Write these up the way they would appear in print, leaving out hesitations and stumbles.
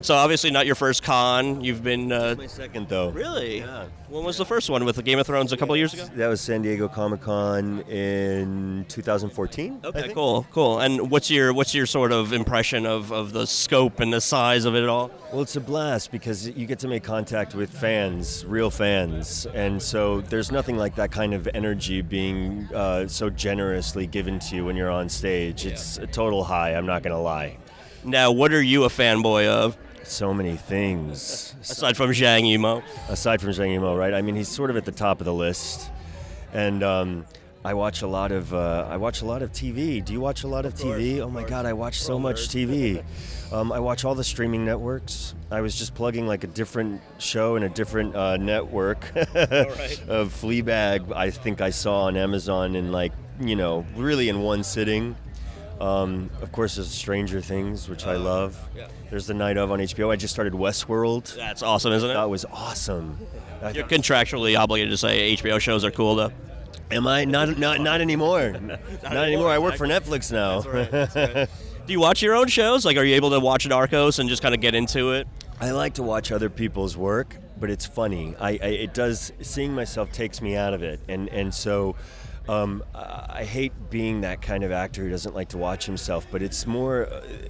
So obviously not your first con. You've been My second, though. really. Yeah. When was the first one with the Game of Thrones a couple years ago? That was San Diego Comic-Con in 2014. I Okay, think. cool. And what's your sort of impression of the scope and the size of it all? Well, it's a blast because you get to make contact with fans, real fans, and so there's nothing like that kind of energy being so generously given to you when you're on stage. It's a total high, I'm not going to lie. Now, what are you a fanboy of So many things. aside from Zhang Yimou? Aside from Zhang Yimou, right? I mean, he's sort of at the top of the list, and I watch a lot of TV. Do you watch a lot of TV? Oh my God, I watch so much TV. I watch all the streaming networks. I was just plugging like a different show in a different network of Fleabag. I think I saw on Amazon in really in one sitting. Of course, there's Stranger Things, which I love. Yeah. There's The Night Of on HBO. I just started Westworld. That's awesome, isn't it? That was awesome. You're contractually obligated to say HBO shows are cool, though. Am I? Not anymore. Not anymore. I work for Netflix now. That's right. Do you watch your own shows? Like, are you able to watch Narcos and just kind of get into it? I like to watch other people's work, but it's funny. It does. Seeing myself takes me out of it, and so. I hate being that kind of actor who doesn't like to watch himself, but it's more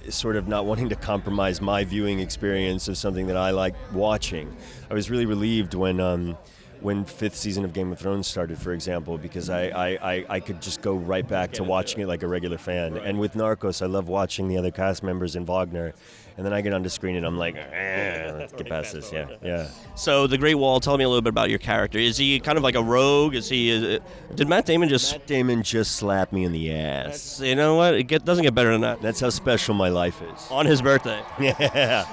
sort of not wanting to compromise my viewing experience of something that I like watching. I was really relieved when fifth season of Game of Thrones started, for example, because I could just go right back to watching it like a regular fan. And with Narcos, I love watching the other cast members in Wagner. And then I get onto screen and I'm like, let's get past this. Yeah. So, The Great Wall, tell me a little bit about your character. Is he kind of like a rogue? Did Matt Damon just... Matt Damon just slapped me in the ass. You know what? Doesn't get better than that. That's how special my life is. On his birthday. Yeah.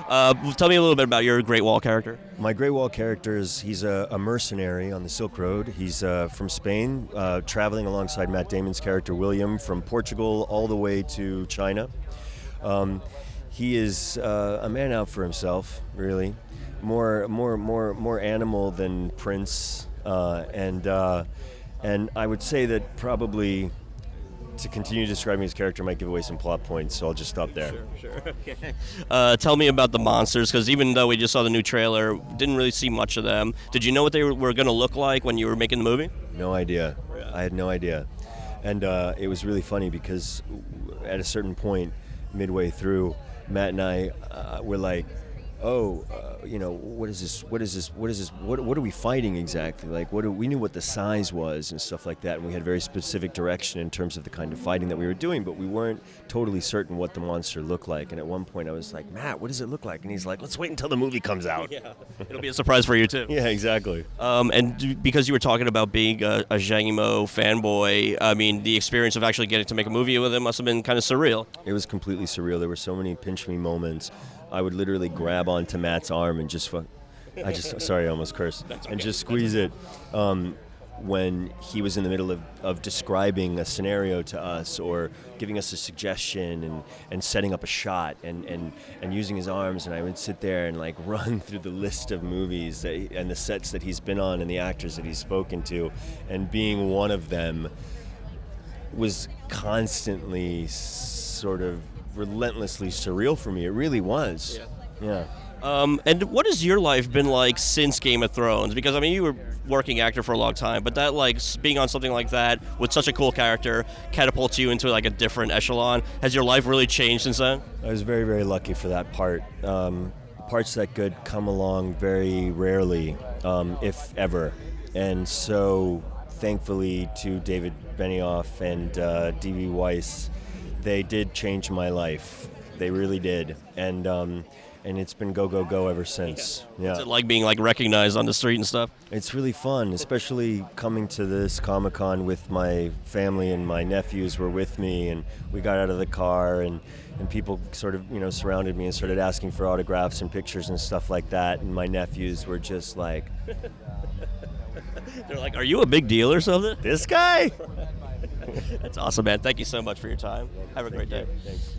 Tell me a little bit about your Great Wall character. My Great Wall character he's a mercenary on the Silk Road. He's from Spain, traveling alongside Matt Damon's character William from Portugal all the way to China. He is a man out for himself, really, more animal than prince, and I would say that probably to continue describing his character might give away some plot points, so I'll just stop there. Sure. Okay. Tell me about the monsters, because even though we just saw the new trailer, didn't really see much of them. Did you know what they were going to look like when you were making the movie? No idea. Yeah. I had no idea, and it was really funny because at a certain point, midway through, Matt and I were like, what is this? What are we fighting exactly? Like, we knew what the size was and stuff like that, and we had very specific direction in terms of the kind of fighting that we were doing, but we weren't totally certain what the monster looked like. And at one point I was like, Matt, what does it look like? And he's like, let's wait until the movie comes out. Yeah, it'll be a surprise for you, too. Yeah, exactly. And because you were talking about being a Zhang Yimou fanboy, I mean, the experience of actually getting to make a movie with him must have been kind of surreal. It was completely surreal. There were so many pinch me moments. I would literally grab onto Matt's arm and sorry, I almost cursed, and just squeeze it when he was in the middle of describing a scenario to us or giving us a suggestion and setting up a shot and using his arms, and I would sit there and like run through the list of movies and the sets that he's been on and the actors that he's spoken to, and being one of them was constantly sort of relentlessly surreal for me. It really was. Yeah. And what has your life been like since Game of Thrones? Because, I mean, you were working actor for a long time, but that, like, being on something like that with such a cool character catapults you into, like, a different echelon. Has your life really changed since then? I was very, very lucky for that part. Parts that good come along very rarely, if ever. And so, thankfully, to David Benioff and D.B. Weiss, they did change my life. They really did. And it's been go ever since. Yeah. Is it like being like recognized on the street and stuff? It's really fun, especially coming to this Comic-Con with my family, and my nephews were with me, and we got out of the car and people sort of, surrounded me and started asking for autographs and pictures and stuff like that, and my nephews were just like, they're like, are you a big deal or something? This guy? That's awesome, man. Thank you so much for your time. Have a great day. Thanks.